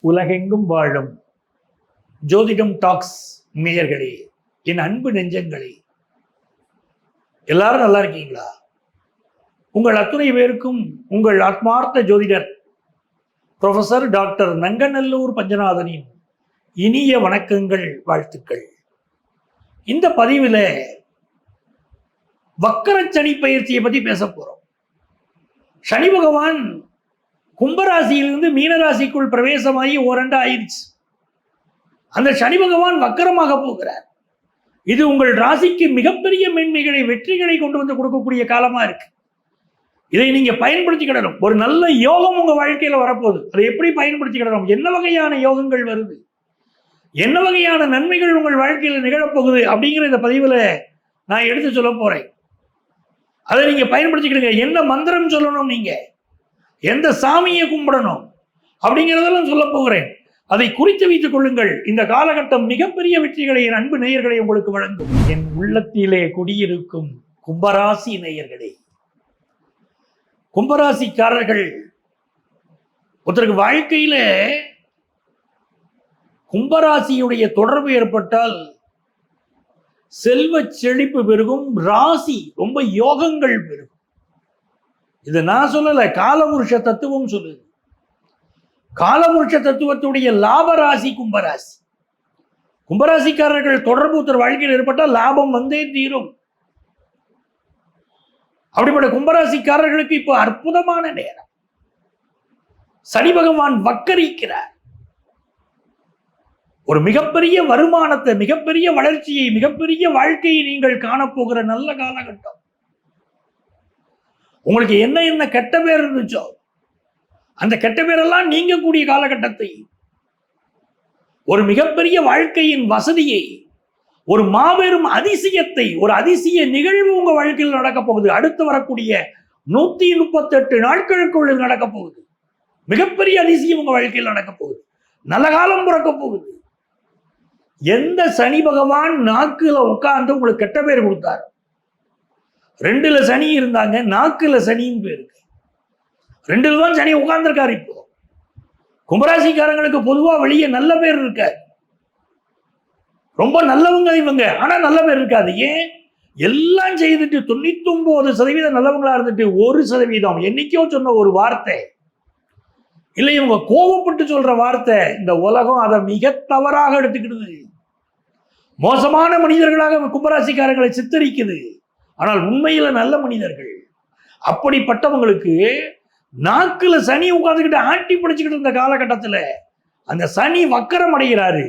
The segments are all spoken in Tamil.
உலகெங்கும் வாழும் ஜோதிடம் டாக்ஸ் நேயர்களே, என் அன்பு நெஞ்சங்களே, எல்லாரும் நல்லா இருக்கீங்களா? உங்கள் அத்துணை பேருக்கும் உங்கள் ஆத்மார்த்த ஜோதிடர் ப்ரொஃபசர் டாக்டர் நங்கநல்லூர் பஞ்சநாதனின் இனிய வணக்கங்கள், வாழ்த்துக்கள். இந்த பதிவில் வக்கர சனி பயிற்சியை பற்றி பேச போறோம். சனி பகவான் கும்பராசியிலிருந்து மீனராசிக்குள் பிரவேசமாகி ஓரண்டு ஆயிடுச்சு. அந்த சனி பகவான் வக்கரமாக போகிறார். இது உங்கள் ராசிக்கு மிகப்பெரிய மேன்மைகளை, வெற்றிகளை கொண்டு வந்து கொடுக்கக்கூடிய காலமா இருக்கு. இதை நீங்க பயன்படுத்திக்கிடணும். ஒரு நல்ல யோகம் உங்க வாழ்க்கையில வரப்போகுது. அதை எப்படி பயன்படுத்திக்கிடணும்? என்ன வகையான யோகங்கள் வருது, என்ன வகையான நன்மைகள் உங்கள் வாழ்க்கையில நிகழப்போகுது அப்படிங்கிற இந்த பதிவுல நான் எடுத்து சொல்ல போறேன். அதை நீங்க பயன்படுத்திக்கிடுங்க. என்ன மந்திரம் சொல்லணும், நீங்க எந்த சாமியை கும்பிடணும் அப்படிங்கிறதெல்லாம் சொல்ல போகிறேன். அதை குறித்து வைத்துக் கொள்ளுங்கள். இந்த காலகட்டம் மிகப்பெரிய வெற்றிகளை என் அன்பு நேயர்களை உங்களுக்கு வழங்கும். என் உள்ளத்திலே குடியிருக்கும் கும்பராசி நேயர்களே, கும்பராசிக்காரர்கள் ஒருத்தருக்கு வாழ்க்கையில கும்பராசியுடைய தொடர்பு ஏற்பட்டால் செல்வ செழிப்பு பெருகும், ராசி ரொம்ப யோகங்கள் பெருகும். இது நான் சொல்லல, காலபுருஷ தத்துவம் சொல்லுது. காலபுருஷ தத்துவத்துடைய லாபராசி கும்பராசி. கும்பராசிக்காரர்கள் தொடர்பு ஒருத்தர் வாழ்க்கையில் ஏற்பட்டால் லாபம் வந்தே தீரும். அப்படிப்பட்ட கும்பராசிக்காரர்களுக்கு இப்போ அற்புதமான நேரம். சனி பகவான் வக்கரிக்கிறார். ஒரு மிகப்பெரிய வருமானத்தை, மிகப்பெரிய வளர்ச்சியை, மிகப்பெரிய வாழ்க்கையை நீங்கள் காணப்போகிற நல்ல காலகட்டம். உங்களுக்கு என்ன என்ன கெட்ட பேர் இருந்துச்சோ அந்த கெட்ட பேரெல்லாம் நீங்கக்கூடிய காலகட்டத்தை, ஒரு மிகப்பெரிய வாழ்க்கையின் வசதியை, ஒரு மாபெரும் அதிசயத்தை, ஒரு அதிசய நிகழ்வு உங்க வாழ்க்கையில் நடக்க போகுது. அடுத்து வரக்கூடிய 138 நாட்களுக்குள்ள நடக்க போகுது. மிகப்பெரிய அதிசயம் உங்க வாழ்க்கையில் நடக்க போகுது. நல்ல காலம் பிறக்க போகுது. எந்த சனி பகவான் நாக்குல உட்கார்ந்து உங்களுக்கு கெட்ட பேர் கொடுத்தாரு? 2ல சனி இருந்தாங்க, நாக்குல சனின்னு பேருக்கு. 2ல தான் சனி உட்கார்ந்துருக்காரு. இப்போ கும்பராசிக்காரங்களுக்கு பொதுவா வெளியே நல்ல பேர் இருக்காது. ரொம்ப நல்லவங்க இவங்க, ஆனா நல்ல பேர் இருக்காது. ஏன்? எல்லாம் செய்துட்டு 99% நல்லவங்களா இருந்துட்டு 1% என்னைக்கோ சொன்ன ஒரு வார்த்தை, இல்லை இவங்க கோபப்பட்டு சொல்ற வார்த்தை, இந்த உலகம் அதை மிக தவறாக எடுத்துக்கிடுது. மோசமான மனிதர்களாக கும்பராசிக்காரர்களை சித்தரிக்குது. ஆனால் உண்மையில நல்ல மனிதர்கள். அப்படிப்பட்டவங்களுக்கு நாக்குல சனி உட்கார்ந்துக்கிட்டு ஆட்டி பிடிச்சுக்கிட்டு இருந்த காலகட்டத்தில் அந்த சனி வக்கரம் அடைகிறாரு.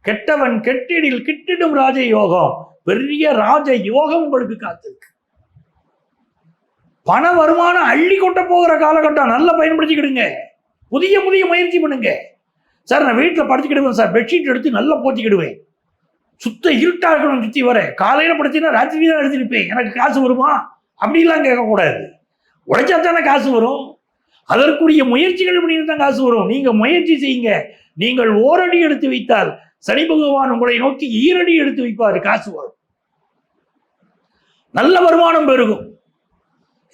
கெட்டவன் கெட்டிடில் கிட்டிடும் ராஜ யோகம், பெரிய ராஜ யோகம் உங்களுக்கு காத்திருக்கு. பண வருமானம் அள்ளி கொட்ட போகிற காலகட்டம். நல்லா பயன்படுத்திக்கிடுங்க. புதிய புதிய முயற்சி பண்ணுங்க. சார் நான் வீட்டில் படுத்துக்கிடுவேன் சார், பெட்ஷீட் எடுத்து நல்லா போத்திக்கிடுவேன், சுத்த இருட்டா இருக்கணும், சுற்றி வர காலையில் படுத்தினா ராத்திரி தான் எடுத்துருப்பேன், எனக்கு காசு வருமா அப்படிலாம் கேட்கக்கூடாது. உழைச்சா தானே காசு வரும். அதற்குரிய முயற்சிகள் பண்ணிட்டு தான் காசு வரும். நீங்க முயற்சி செய்யுங்க. நீங்கள் ஓரடி எடுத்து வைத்தால் சனி பகவான் உங்களை நோக்கி ஈரடி எடுத்து வைப்பாரு, காசு வரும், நல்ல வருமானம் பெருகும்.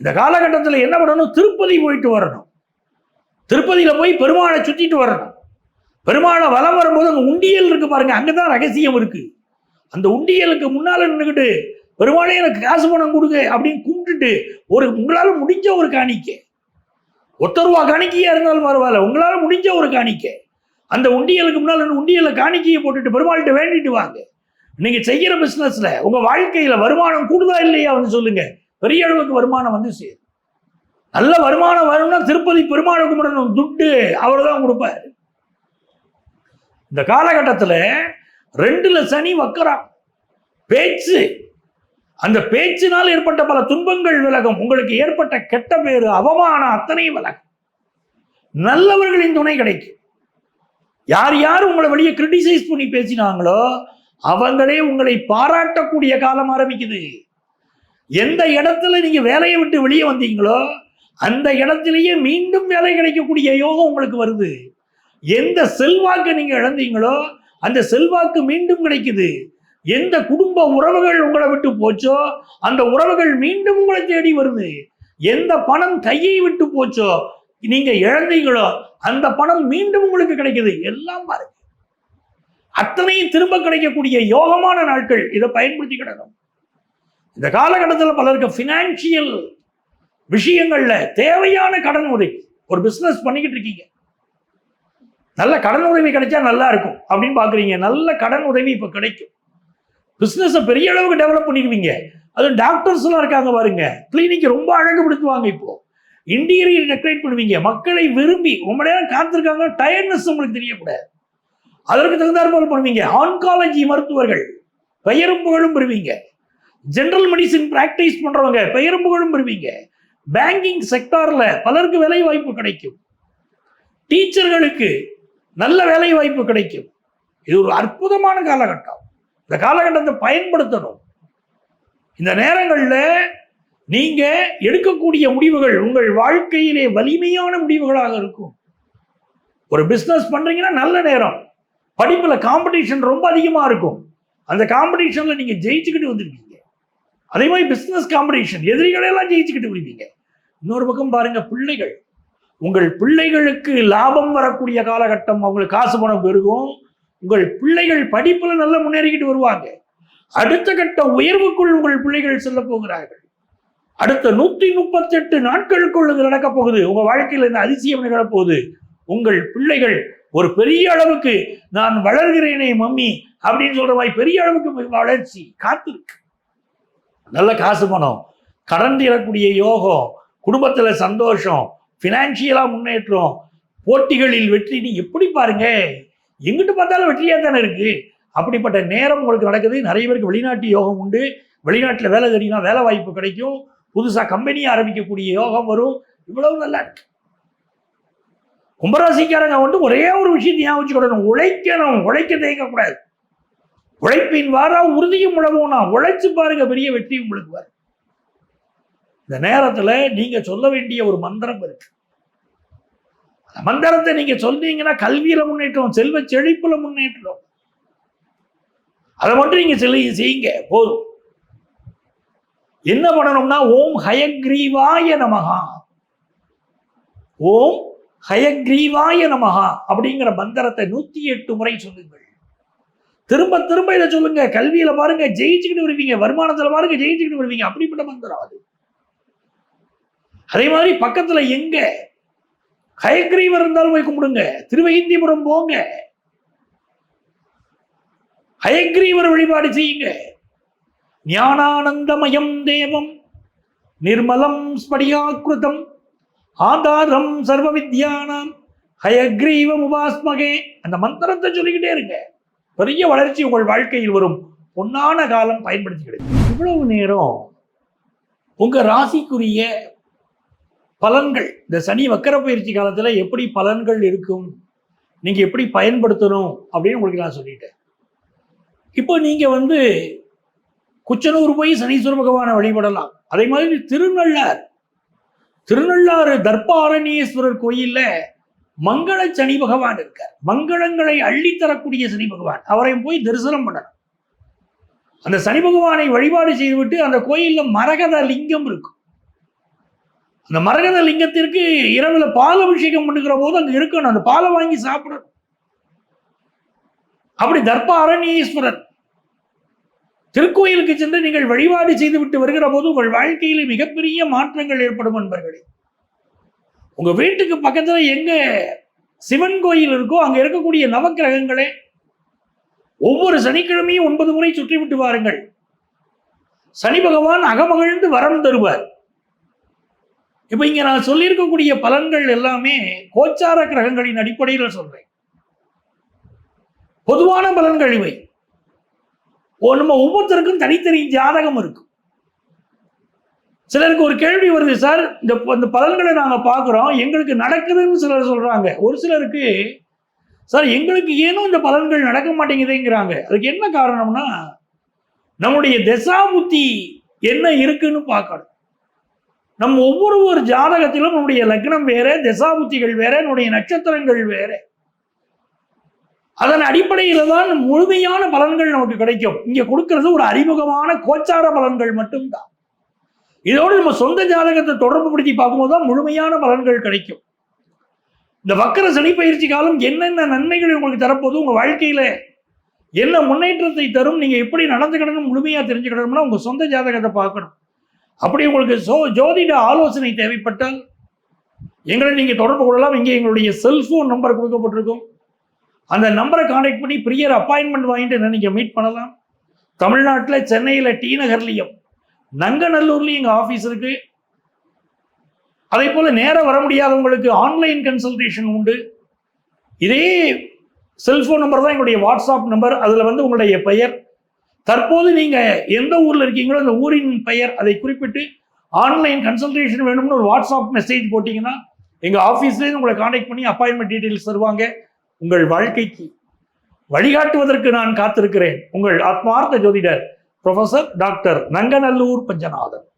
இந்த காலகட்டத்தில் என்ன பண்ணணும்? திருப்பதி போயிட்டு வரணும். திருப்பதியில போய் பெருமாளை சுத்திட்டு வரணும். பெருமாளை வலம் வரும்போது அங்க உண்டியல் இருக்கு பாருங்க, அங்கதான் ரகசியம் இருக்கு. அந்த உண்டியலுக்கு முன்னால நின்றுக்கிட்டு பெருமாளே எனக்கு காசு பணம் கொடுங்க அப்படின்னு கும்பிட்டுட்டு உங்களால முடிஞ்ச ஒரு காணிக்கை, 1 ரூபா காணிக்கையா இருந்தாலும் பரவாயில்ல, உங்களால முடிஞ்ச ஒரு காணிக்கை அந்த உண்டியலுக்கு முன்னால் உண்டியல காணிக்கையை போட்டுட்டு பெருமாள்கிட்ட வேண்டிட்டு வாங்க. நீங்க செய்யற பிசினஸ்ல உங்க வாழ்க்கையில வருமானம் கூடுதா இல்லையா வந்து சொல்லுங்க. பெரிய அளவுக்கு வருமானம் வந்து சேரும். நல்ல வருமானம் வரும்னா திருப்பதி பெருமாளை கும்பிடணும். துட்டு அவர் தான் கொடுப்பாரு. இந்த காலகட்டத்தில் 2ல சனி வக்கரம். பேச்சு, அந்த பேச்சினால் ஏற்பட்ட பல துன்பங்கள் விலகும். உங்களுக்கு ஏற்பட்ட கெட்ட பேரு, அவமானம் அத்தனை விலகும். நல்லவர்களின் துணை கிடைக்கும். யார் யார் உங்களை வெளியே கிரிட்டிசைஸ் பண்ணி பேசினாங்களோ அவங்களே உங்களை பாராட்டக்கூடிய காலம் ஆரம்பிக்குது. எந்த இடத்துல நீங்க வேலையை விட்டு வெளியே வந்தீங்களோ அந்த இடத்திலேயே மீண்டும் வேலை கிடைக்கக்கூடிய யோகம் உங்களுக்கு வருது. எந்த செல்வாக்கு நீங்க இழந்தீங்களோ அந்த செல்வாக்கு மீண்டும் கிடைக்குது. எந்த குடும்ப உறவுகள் உங்களை விட்டு போச்சோ அந்த உறவுகள் மீண்டும் உங்களை தேடி வருது. எந்த பணம் கையை விட்டு போச்சோ நீங்க இழந்தீங்களோ அந்த பணம் மீண்டும் உங்களுக்கு கிடைக்குது. எல்லாம் பாருங்க, அத்தனையும் திரும்ப கிடைக்கக்கூடிய யோகமான நாட்கள். இதை பயன்படுத்திக்கிடணும். இந்த காலகட்டத்தில் பலருக்கு பினான்சியல் விஷயங்கள்ல தேவையான கடன் உதவி, ஒரு பிசினஸ் பண்ணிக்கிட்டு இருக்கீங்க, நல்ல கடன் உதவி கிடைச்சா நல்லா இருக்கும் அப்படின்னு பாக்குறீங்க, நல்ல கடன் உதவி இப்ப கிடைக்கும். பிசினஸ் பெரிய அளவுக்கு டெவலப் பண்ணிடுவீங்க. அது டாக்டர்ஸ் எல்லாம் இருக்காங்க பாருங்க, கிளினிக் ரொம்ப அழகுபடுத்துவாங்க. இப்போ இன்டீரியர் டெக்கரேட் பண்ணுவீங்க, மக்களை விரும்பி ரொம்ப நேரம் காத்திருக்காங்க, டயர்ட்னஸ் உங்களுக்கு தெரியக்கூடாது, அதற்கு தகுந்தாற்போல் பண்ணுவீங்க. ஆன்காலஜி மருத்துவர்கள் பெயரும் புகழும் பெறுவீங்க. ஜெனரல் மெடிசின் பிராக்டிஸ் பண்றவங்க பெயரும் புகழும் பெறுவீங்க. பேங்கிங் செக்டார்ல பலருக்கு வேலை வாய்ப்பு கிடைக்கும். டீச்சர்களுக்கு நல்ல வேலை வாய்ப்பு கிடைக்கும். இது ஒரு அற்புதமான காலகட்டம். இந்த காலகட்டத்தை பயன்படுத்தணும். இந்த நேரங்களில் நீங்க எடுக்கக்கூடிய முடிவுகள் உங்கள் வாழ்க்கையிலே வலிமையான முடிவுகளாக இருக்கும். ஒரு பிசினஸ் பண்றீங்கன்னா நல்ல நேரம். படிப்புல காம்படிஷன் ரொம்ப அதிகமா இருக்கும். அந்த காம்படிஷன்ல நீங்க ஜெயிச்சுக்கிட்டு வந்திருக்கீங்க. அதே மாதிரி பிசினஸ் காம்படிஷன், எதிரிகளெல்லாம் ஜெயிச்சுக்கிட்டு வருவீங்க. இன்னொரு பக்கம் பாருங்க, பிள்ளைகள், உங்கள் பிள்ளைகளுக்கு லாபம் வரக்கூடிய காலகட்டம். அவங்களுக்கு காசு பணம் பெருகும். உங்கள் பிள்ளைகள் படிப்புல நல்லா முன்னேறிக்கிட்டு வருவாங்க. அடுத்த கட்ட உயர்வுக்குள் உங்கள் பிள்ளைகள் செல்ல போகிறார்கள். அடுத்த 138 நாட்களுக்குள் இது நடக்க போகுது. உங்க வாழ்க்கையில் இந்த அதிசயம் நிகழப்போகுது. உங்கள் பிள்ளைகள் ஒரு பெரிய அளவுக்கு நான் வளர்கிறேனே மம்மி அப்படின்னு சொல்ற மாதிரி பெரிய அளவுக்கு வளர்ச்சி காத்திருக்கு. நல்ல காசு பணம், கடன் தீரக்கூடிய யோகம், குடும்பத்துல சந்தோஷம், பினான்சியலா முன்னேற்றம், போட்டிகளில் வெற்றி. நீ எப்படி பாருங்க, எங்கிட்டு பார்த்தாலும் வெற்றியா தானே இருக்கு. அப்படிப்பட்ட நேரம் உங்களுக்கு நடக்குது. நிறைய பேருக்கு வெளிநாட்டு யோகம் உண்டு. வெளிநாட்டில் வேலை தெரியுமா, வேலை வாய்ப்பு கிடைக்கும். புதுசா கம்பெனி ஆரம்பிக்கக்கூடிய யோகம் வரும். இவ்வளவு நல்லா இருக்கு. கும்பராசிக்காரங்க வந்து ஒரே ஒரு விஷயத்தை ஞாபகம் வச்சுக்கணும், உழைக்கணும். உழைக்க தேங்கக்கூடாது. உழைப்பின் வாரா உறுதியும் உழவும்னா உழைச்சு பாருங்க, பெரிய வெற்றி உங்களுக்கு வரும். இந்த நேரத்துல நீங்க சொல்ல வேண்டிய ஒரு மந்திரம் இருக்கு. அந்த மந்திரத்தை நீங்க சொன்னீங்கன்னா கல்வியில முன்னேற்றம், செல்வ செழிப்புல முன்னேற்றம். அதை மட்டும் நீங்க செய்யுங்க போதும். என்ன பண்ணணும்னா, ஓம் ஹயக்ரீவாய நமஹா, ஓம் ஹயக்ரீவாய நமஹா அப்படிங்கிற மந்திரத்தை 108 முறை சொல்லுங்கள். திரும்ப திரும்ப இதை சொல்லுங்க. கல்வியில பாருங்க ஜெயிச்சுக்கிட்டு வருவீங்க, வருமானத்துல பாருங்க ஜெயிச்சுக்கிட்டு வருவீங்க. அப்படிப்பட்ட மந்திரம் அது. அதே மாதிரி பக்கத்துல எங்க ஹயக்ரீவர் இருந்தாலும் போய் கும்பிடுங்க. திருவைந்திபுரம் போங்க, ஹயக்ரீவர் வழிபாடு செய்யுங்க. ஞானானந்தமயம் தேவம் நிர்மலம் ஸ்படிகாக்ருதம் ஆதாரம் சர்வ வித்யானாம் ஹயக்ரீவம் உபாஸ்மகே. அந்த மந்திரத்தை சொல்லிக்கிட்டே இருங்க. பெரிய வளர்ச்சி உங்கள் வாழ்க்கையில் வரும். பொன்னான காலம் பயன்படுத்திக்கிடுங்க. இவ்வளவு நேரம் உங்க ராசிக்குரிய பலன்கள், இந்த சனி வக்கர பயிற்சி காலத்துல எப்படி பலன்கள் இருக்கும், நீங்க எப்படி பயன்படுத்தணும் அப்படின்னு உங்களுக்கு நான் சொல்லிட்டேன். இப்போ நீங்க வந்து குச்சனூர் போய் சனீஸ்வர பகவானை வழிபடலாம். அதே மாதிரி திருநள்ளாறு தர்பாரண்யேஸ்வரர் கோயில்ல மங்கள சனி பகவான் இருக்கார். மங்களங்களை அள்ளித்தரக்கூடிய சனி பகவான், அவரையும் போய் தரிசனம் பண்ணணும். அந்த சனி பகவானை வழிபாடு செய்துவிட்டு அந்த கோயில்ல மரகத லிங்கம் இருக்கும். அந்த மரகத லிங்கத்திற்கு இரவுல பால் அபிஷேகம் பண்ணுகிற போது அங்க இருக்கணும். அந்த பாலை வாங்கி சாப்பிடணும். அப்படி தர்பாரண்யேஸ்வரர் திருக்கோயிலுக்கு சென்று நீங்கள் வழிபாடு செய்து விட்டு வருகிற போது உங்கள் வாழ்க்கையில மிகப்பெரிய மாற்றங்கள் ஏற்படும் என்பர்களே. உங்க வீட்டுக்கு பக்கத்துல எங்க சிவன் கோயில் இருக்கோ அங்க இருக்கக்கூடிய நவக்கிரகங்களே ஒவ்வொரு சனிக்கிழமையும் 9 முறை சுற்றி விட்டு வாருங்கள். சனி பகவான் அகமகிழ்ந்து வரம் தருவார். இப்ப இங்க நான் சொல்லியிருக்கக்கூடிய பலன்கள் எல்லாமே கோச்சார கிரகங்களின் அடிப்படையில் சொல்றேன். பொதுவான பலன்கள் இவை. நம்ம ஒவ்வொருத்தருக்கும் தனித்தனி ஜாதகம் இருக்கும். சிலருக்கு ஒரு கேள்வி வருது, சார் இந்த பலன்களை நாங்க பார்க்கிறோம், எங்களுக்கு நடக்குதுன்னு சிலர் சொல்றாங்க. ஒரு சிலருக்கு, சார் எங்களுக்கு ஏனோ இந்த பலன்கள் நடக்க மாட்டேங்குதுங்கிறாங்க. அதுக்கு என்ன காரணம்னா, நம்முடைய தசா புத்தி என்ன இருக்குன்னு பார்க்கணும். நம் ஒவ்வொரு ஜாதகத்திலும் நம்முடைய லக்னம் வேற, தசா புத்திகள் வேற, நம்முடைய நட்சத்திரங்கள் வேற. அதன் அடிப்படையில தான் முழுமையான பலன்கள் நமக்கு கிடைக்கும். இங்க கொடுக்கிறது ஒரு அறிமுகமான கோச்சார பலன்கள் மட்டும்தான். இதோடு நம்ம சொந்த ஜாதகத்தை தொடர்பு படுத்தி பார்க்கும்போது தான் முழுமையான பலன்கள் கிடைக்கும். இந்த வக்கர சனி பயிற்சி காலம் என்னென்ன நன்மைகள் உங்களுக்கு தரப்போது, உங்க வாழ்க்கையில என்ன முன்னேற்றத்தை தரும், நீங்க எப்படி நடந்துக்கணும்னு முழுமையா தெரிஞ்சுக்கணும்னா உங்க சொந்த ஜாதகத்தை பார்க்கணும். அப்படி உங்களுக்கு ஜோதிட ஆலோசனை தேவைப்பட்டால் எங்களை நீங்க தொடர்பு கொள்ளலாம். இங்கே எங்களுடைய செல்போன் நம்பர் கொடுக்கப்பட்டிருக்கும். அந்த நம்பரை கான்டாக்ட் பண்ணி ப்ரியர் அப்பாயின்மெண்ட் வாங்கிட்டு நீங்க மீட் பண்ணலாம். தமிழ்நாட்டில் சென்னையில் டி நகர்லையும் நங்கநல்லூர்லையும் எங்கள் ஆஃபீஸ் இருக்கு. அதே போல நேரம் வர முடியாதவங்களுக்கு ஆன்லைன் கன்சல்டேஷன் உண்டு. இதே செல்போன் நம்பர் தான் எங்களுடைய வாட்ஸ்அப் நம்பர். அதில் உங்களுடைய பெயர், தற்போது நீங்க எந்த ஊர்ல இருக்கீங்களோ அந்த ஊரின் பெயர் அதை குறிப்பிட்டு ஆன்லைன் கன்சல்டேஷன் வேணும்னு ஒரு வாட்ஸ்அப் மெசேஜ் போட்டீங்கன்னா எங்க ஆஃபீஸ்லேயே உங்களை கான்டாக்ட் பண்ணி அப்பாயின்மெண்ட் டீட்டெயில்ஸ் தருவாங்க. உங்கள் வாழ்க்கைக்கு வழிகாட்டுவதற்கு நான் காத்திருக்கிறேன். உங்கள் ஆத்மார்த்த ஜோதிடர் ப்ரொஃபசர் டாக்டர் நங்கநல்லூர் பஞ்சநாதன்.